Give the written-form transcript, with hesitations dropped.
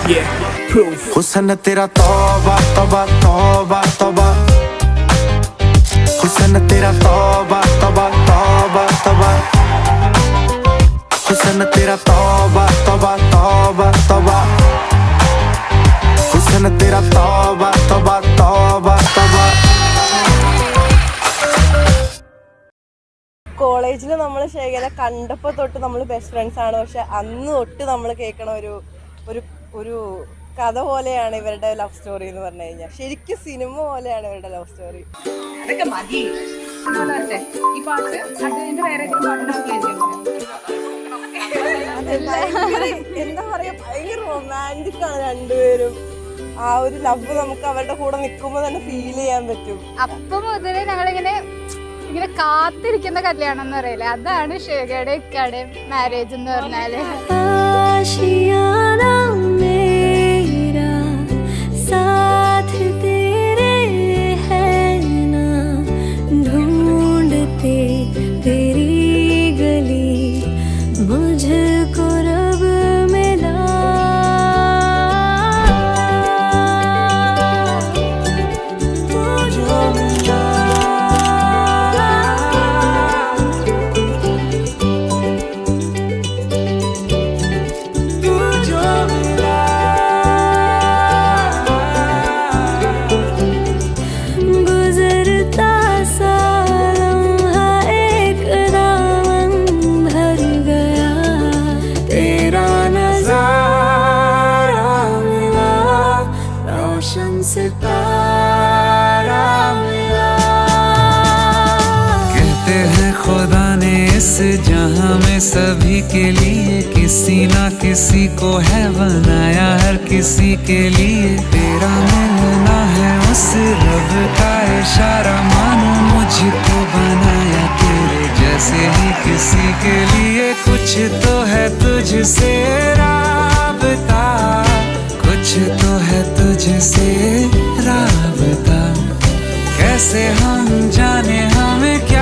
Yeah, proof. हुस्न तेरा तौबा तौबा तौबा तौबा, हुस्न तेरा तौबा तौबा तौबा तौबा, हुस्न तेरा तौबा तौबा तौबा तौबा, हुस्न तेरा तौबा तौबा तौबा तौबा. കോളേജിൽ നമ്മൾ ശേഖരെ കണ്ടപ്പോൾ തൊട്ട് നമ്മൾ ബെസ്റ്റ് ഫ്രണ്ട്സ് ആണ്. പക്ഷെ അന്ന് തൊട്ട് നമ്മൾ കേൾക്കണ ഒരു ഒരു ഒരു കഥ പോലെയാണ് ഇവരുടെ ലവ് സ്റ്റോറി എന്ന് പറഞ്ഞു കഴിഞ്ഞാൽ. ശരിക്കും സിനിമ പോലെയാണ് ഇവരുടെ ലവ് സ്റ്റോറി. അതൊക്കെ മതി. ഈ പാട്ട് വേറെ എന്താ പറയാ, ഭയങ്കര റൊമാൻറ്റിക് ആണ് രണ്ടുപേരും. ആ ഒരു ലവ് നമുക്ക് അവരുടെ കൂടെ നിൽക്കുമ്പോൾ തന്നെ ഫീൽ ചെയ്യാൻ പറ്റും. അപ്പം മുതലേ ഞങ്ങളിങ്ങനെ ഇങ്ങനെ കാത്തിരിക്കുന്ന കല്യാണം എന്ന് പറയില്ലേ, അതാണ് ശേഖയുടെ ഇക്കയുടെയും മാരേജ് എന്ന് പറഞ്ഞാല്. कहते हैं खुदा ने इस जहां में सभी के लिए किसी ना किसी को है बनाया, हर किसी के लिए तेरा मिलना है उस रब का इशारा, मानो मुझको बनाया तेरे जैसे ही किसी के लिए. कुछ तो है तुझसे राबता, कुछ तो है तुझसे राबता, कैसे हम जाने हमें क्या